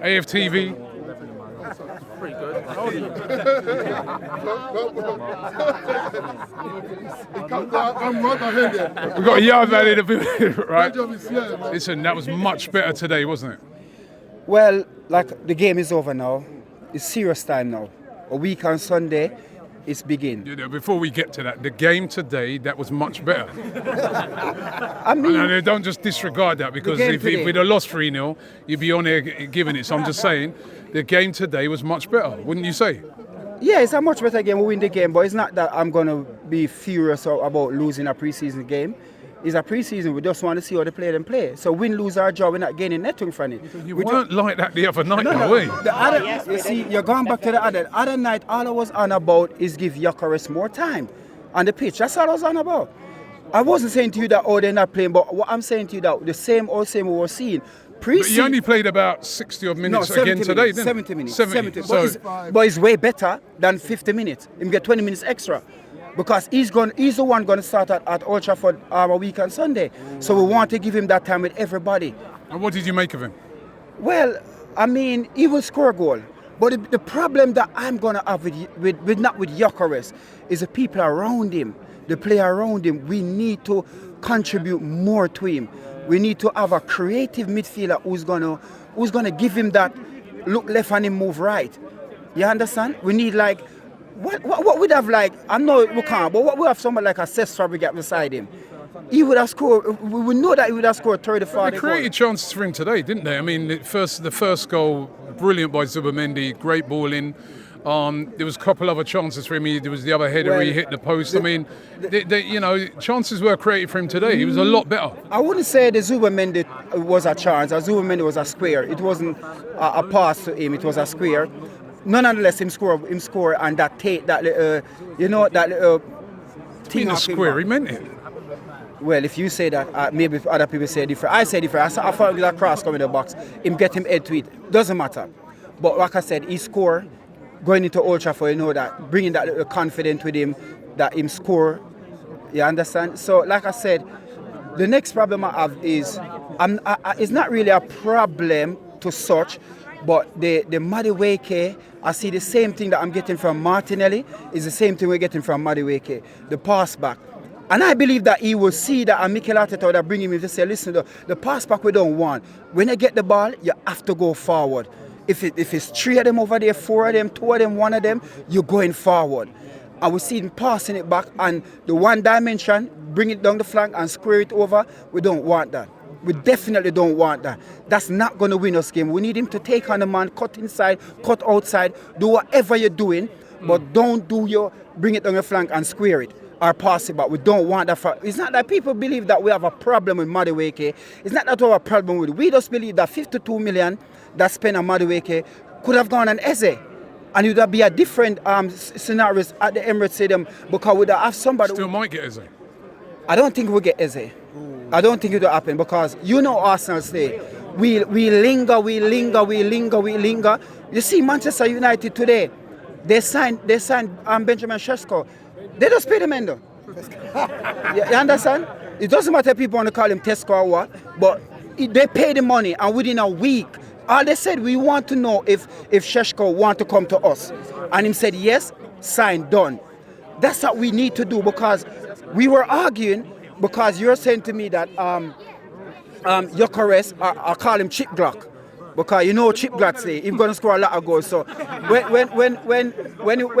AFTV. Pretty good. We've got a Yardman in the building, right? Listen, that was much better today, wasn't it? Well, like the game is over now. It's serious time now. A week on Sunday, it's begin. You know, before we get to that, the game today, that was much better. I mean, And don't just disregard that, because if we'd have lost 3-0, you'd be on here giving it. So I'm just saying, the game today was much better, wouldn't you say? yeah, it's a much better game. We win the game, but it's not that I'm going to be furious about losing a preseason game. It's a preseason. We just want to see how they play. So win, lose our job. We're not gaining nothing from it. You weren't like that the other night, were you? You see, you're going back to the other night. All I was on about is give Gyokeres more time on the pitch. That's all I was on about. I wasn't saying to you that, they're not playing, but what I'm saying to you that the same we were seeing. But you only played about 60 odd minutes again today, didn't 70 minutes. 70. But it's way better than 50 minutes. He get 20 minutes extra. Because he's the one going to start at Old Trafford a week on Sunday. So we want to give him that time with everybody. And what did you make of him? Well, I mean, he will score a goal. But the problem that I'm going to have not with Gyokeres is the people around him, the player around him. We need to contribute more to him. We need to have a creative midfielder who's gonna give him that look left and him move right. You understand? We need like what we'd have like, I know we can't, but what we have someone like a Cesc Fabregas beside him. He would have scored. We know that he would have scored 30, 40. They created chances for him today, didn't they? I mean, the first goal, brilliant by Zubamendi, great ball in. There was a couple other chances for him. There was the other header where he hit the post. I mean, chances were created for him today. He was a lot better. I wouldn't say the Zubamendi was a chance. Zubamendi was a square. It wasn't a pass to him. It was a square. Nonetheless, him score, and that thing. A square, he meant it. Well, if you say that, maybe if other people say different. I say different. I thought with a cross coming in the box, him get him head to it. Doesn't matter. But like I said, he score. Going into Old Trafford, you know that, bringing that little confidence with him, that him score, you understand? So, like I said, the next problem I have is, it's not really a problem to such, but the Madueke, I see the same thing that I'm getting from Martinelli, is the same thing we're getting from Madueke, the pass back. And I believe that he will see that, and Mikel Arteta will bring him in to say, listen, the pass back we don't want. When you get the ball, you have to go forward. If it's 3 of them over there, 4 of them, 2 of them, 1 of them, you're going forward. And we see him passing it back, and the one dimension, bring it down the flank and square it over. We don't want that. We definitely don't want that. That's not going to win us game. We need him to take on the man, cut inside, cut outside, do whatever you're doing, but don't bring it down the flank and square it or pass it back. We don't want that. It's not that people believe that we have a problem with Madueke. It's not that we have a problem with it. We just believe that 52 million that spent on Madueke could have gone on Eze. And it would be a different scenarios at the Emirates Stadium, because we would have somebody. Still might get Eze. I don't think we'll get Eze. I don't think it will happen, because you know Arsenal say we linger. You see Manchester United today, they signed Benjamin Sesko. They just pay the man though. You understand? It doesn't matter if people want to call him Tesco or what, but they pay the money, and within a week, all they said, we want to know if Sheshko want to come to us. And him said, yes, sign, done. That's what we need to do, because we were arguing, because you're saying to me that Gyokeres, I call him Chip Glock. Because you know Chip Glock say he's going to score a lot of goals. So when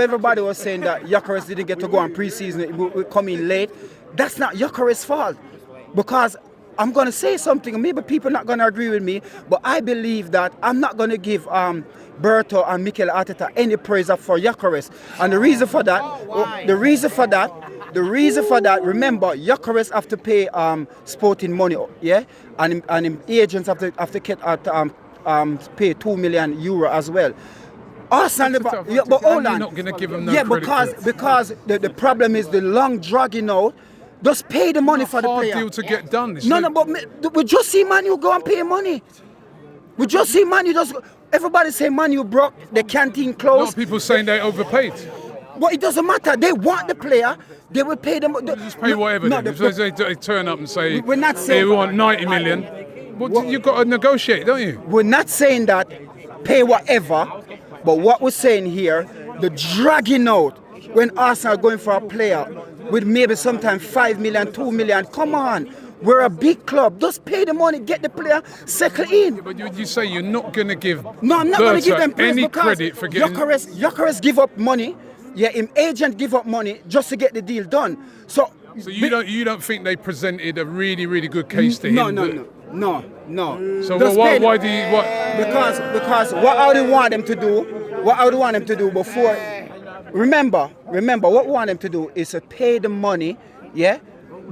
everybody was saying that Gyokeres didn't get to go on pre-season, we come in late, that's not Gyokeres' fault. Because I'm going to say something, maybe people are not going to agree with me, but I believe that I'm not going to give Berta and Mikel Arteta any praise for Gyokeres. And the reason for that, remember, Gyokeres have to pay sporting money, yeah? And agents have to get pay €2 million as well. Arsenal, but hold on. Not going to give them no credit because the problem is the long dragging out. Just pay the money for the player. Hard deal to get done. But we just see Man U go and pay money. We just see Man U everybody say Man U broke, the canteen closed. A lot of people saying they overpaid. But it doesn't matter. They want the player. They will pay them. Just pay whatever. They turn up and say, we're not saying we want 90 million. Well, you've got to negotiate, don't you? We're not saying that pay whatever. But what we're saying here, the dragging out when Arsenal are going for a player with maybe sometimes 5 million, 2 million. Come on. We're a big club. Just pay the money, get the player, settle in. But you say you're not going to give No, I'm not going to give them any credit for getting... Gyokeres give up money. Yeah, him agent give up money just to get the deal done. So you don't think they presented a really, really good case to him? No. So why do you... Because what I would want them to do, before... Remember, what we want them to do is to pay the money, yeah?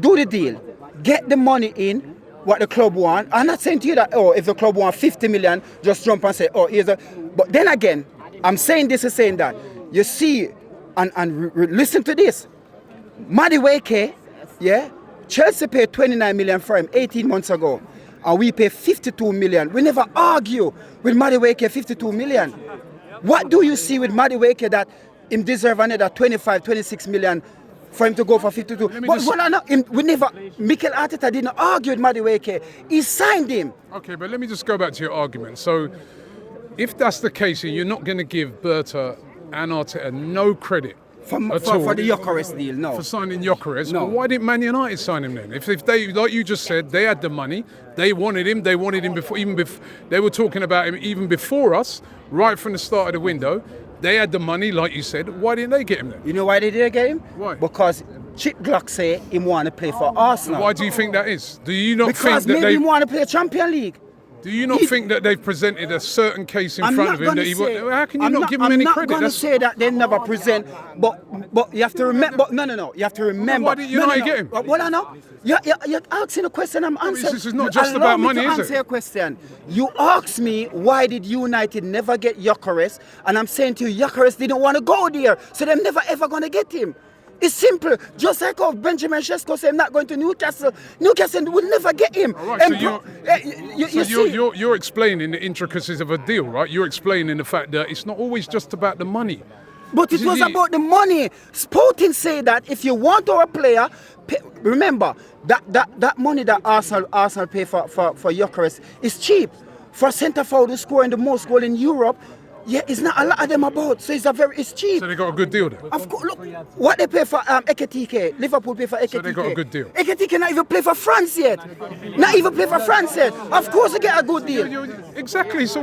Do the deal. Get the money in, what the club want. I'm not saying to you that, if the club want 50 million, just jump and say, here's a... But then again, I'm saying this and saying that. You see, and listen to this. Madueke, yeah? Chelsea paid 29 million for him 18 months ago. And we pay 52 million. We never argue with Madueke 52 million. What do you see with Madueke that him deserve another 25, 26 million for him to go for 52? Mikel Arteta didn't argue with Madueke. He signed him. Okay, but let me just go back to your argument. So, if that's the case, you're not going to give Berta and Arteta no credit for the Gyokeres deal, no. For signing Gyokeres, no. Well, why didn't Man United sign him then? If they, like you just said, they had the money, they wanted him before, they were talking about him even before us, right from the start of the window. They had the money, like you said. Why didn't they get him then? You know why they didn't get him? Why? Because Chip Glock say he want to play for Arsenal. Why do you think that is? Do you not because think that maybe he want to play Champions League. Do you not think that they've presented a certain case in front of him that how can you not give him any credit? I'm not going to say that they never present, but you have to remember. No. You have to remember. Why didn't you get him? Well, I know. You're asking a question. I'm answering. This is not just about money, is it? Answer your question. You asked me why did United never get Gyokeres, and I'm saying to you, Gyokeres didn't want to go there, so they're never ever going to get him. It's simple. Just like how Benjamin Sesko said, I'm not going to Newcastle. Newcastle will never get him. Right, you're explaining the intricacies of a deal, right? You're explaining the fact that it's not always just about the money. But it was about the money. Sporting say that if you want our player, remember that money that Arsenal pay for Gyokeres is cheap. For a centre forward who's scoring the most goal in Europe, yeah, it's not a lot of them about, so it's cheap. So they got a good deal then? Of course, look, what they pay for Ekitike, Liverpool pay for Ekitike. So they got a good deal? Ekitike not even play for France yet. Of course they get a good deal. Exactly, so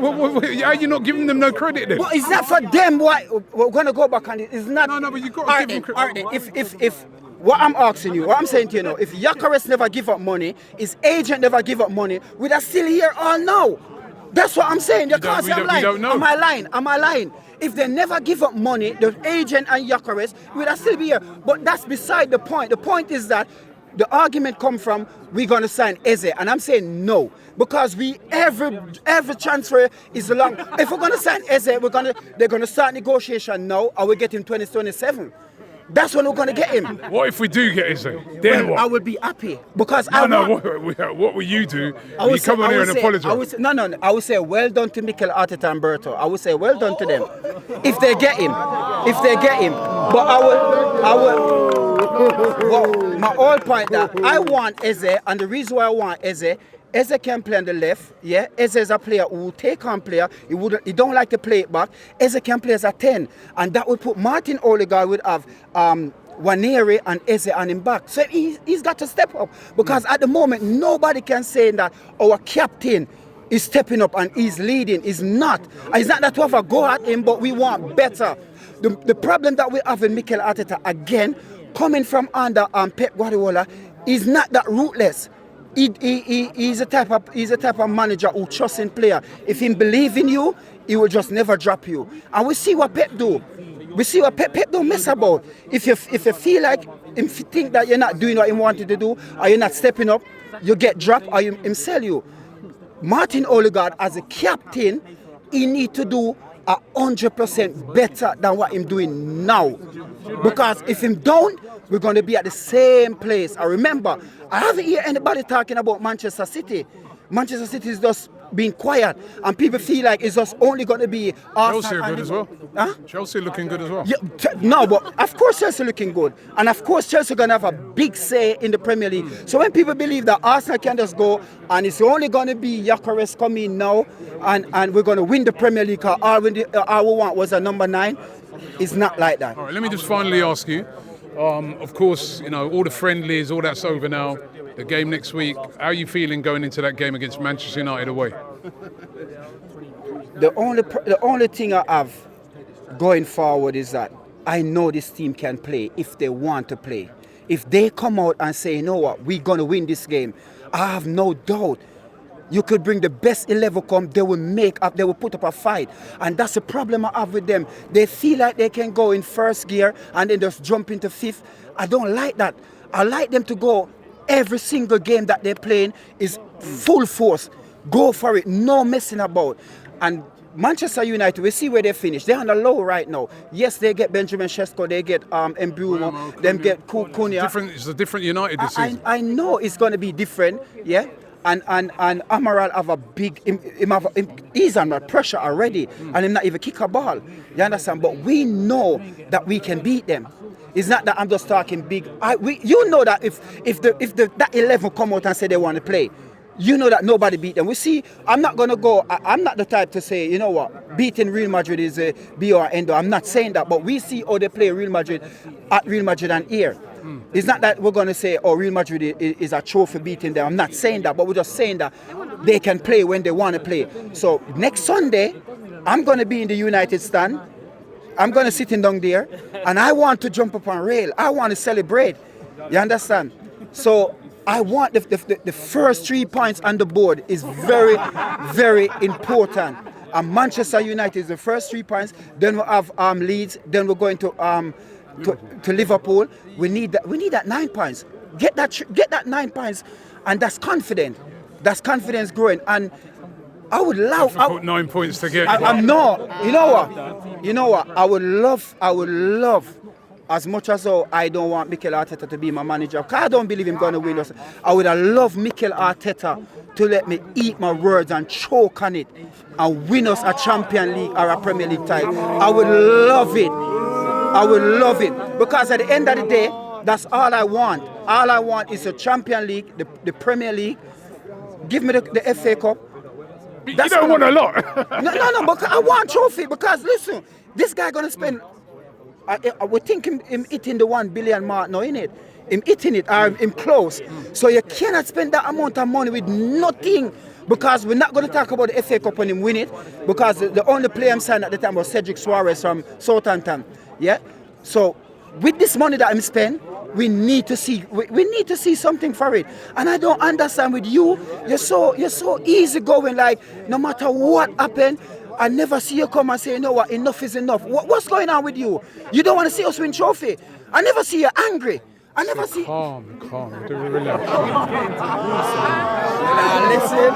are you not giving them no credit then? Well, it's not for them, why, we're going to go back on it. It's not. No, but you've got to give them credit. If what I'm asking you, what I'm saying to you now, if Gyokeres never give up money, his agent never give up money, we'd are still here all now. That's what I'm saying. You can't say I'm lying. Am I lying? If they never give up money, the agent and Gyokeres, we'd still be here. But that's beside the point. The point is that the argument come from we're going to sign Eze, and I'm saying no, because every transfer is long. If we're going to sign Eze, they're going to start negotiation now, or we get him 2027. That's when we're going to get him. What if we do get Eze? Then what? I would be happy because what will you do? You come on here and apologise. I would say well done to Mikel Arteta and Berta. I would say well done to them if they get him. But I will. Well, my whole point that I want Eze, and the reason why I want Eze can play on the left, yeah. Eze is a player who will take on player. He don't like to play it back. Eze can play as a 10, and that would put Martin Odegaard would have Wanere and Eze on him back. So he's got to step up because at the moment nobody can say that our captain is stepping up and he's leading. He's not. And it's not that we have a go at him, but we want better. The problem that we have with Mikel Arteta again, coming from under Pep Guardiola, is not that ruthless. He's a type of manager who trusts in player. If he believes in you, he will just never drop you. And we see what Pep do. We see what Pep don't mess about. If you feel like him think that you're not doing what he wanted to do, or you're not stepping up, you get dropped or him sell you. Martin Odegaard as a captain, he need to do 100% better than what he's doing now. Because if him don't, we're going to be at the same place. I remember, I haven't heard anybody talking about Manchester City. Manchester City is just being quiet, and people feel like it's just only going to be Arsenal. Chelsea are good as well. Huh? Chelsea looking good as well. Yeah, no, but of course Chelsea looking good, and of course Chelsea gonna have a big say in the Premier League. So when people believe that Arsenal can just go and it's only gonna be Gyokeres coming now, and we're gonna win the Premier League, cause all we want was a number 9, it's not like that. All right, let me just finally ask you. Of course, you know, all the friendlies, all that's over now. The game next week. How are you feeling going into that game against Manchester United away? The only thing I have going forward is that I know this team can play if they want to play. If they come out and say, you know what, we're going to win this game, I have no doubt. You could bring the best 11 come, they will put up a fight. And that's the problem I have with them. They feel like they can go in first gear and then just jump into 5th. I don't like that. I like them to go every single game that they're playing is full force. Go for it, no messing about. And Manchester United, we see where they finish. They're on the low right now. Yes, they get Benjamin Sesko, they get Mbumo, them get Cunha. It's a different United this season. I know it's going to be different, yeah. And Amaral have a big, he's under pressure already, and him not even kick a ball. You understand? But we know that we can beat them. It's not that I'm just talking big. You know that if that 11 come out and say they want to play, you know that nobody beat them. We see, I'm not going to go, I'm not the type to say, you know what, beating Real Madrid is a be or end. I'm not saying that, but we see how they play Real Madrid at Real Madrid and here. It's not that we're going to say, oh, Real Madrid is a trophy beating them. I'm not saying that, but we're just saying that they can play when they want to play. So next Sunday, I'm going to be in the United stand. I'm going to sit down there, and I want to jump up on rail. I want to celebrate. You understand? So I want the first 3 points on the board is very, very important. And Manchester United is the first 3 points. Then we'll have Leeds. Then we're going to Liverpool. We need that 9 points. Get that 9 points, and that's confident. That's confidence growing. And I would love 9 points to get. I'm not. You know what? I would love. As much as though I don't want Mikel Arteta to be my manager, because I don't believe him going to win us, I would have loved Mikel Arteta to let me eat my words and choke on it and win us a Champions League or a Premier League title. I would love it. I would love it. Because at the end of the day, that's all I want. All I want is a Champions League, the Premier League. Give me the FA Cup. You don't want a lot. No, because I want trophy. Because listen, this guy going to spend... I would think him hitting the 1 billion mark now, innit? Him hitting it or him close. So you cannot spend that amount of money with nothing, because we're not going to talk about the FA Cup when him win it, because the only player I'm signed at the time was Cedric Suarez from Southampton. Yeah? So with this money that I'm spending, we need to see something for it. And I don't understand with you, you're so easy going, like no matter what happened, I never see you come and say, you know what, enough is enough. What's going on with you? You don't want to see us win trophy. I never see you angry. I never see... Calm. Do relax. Listen.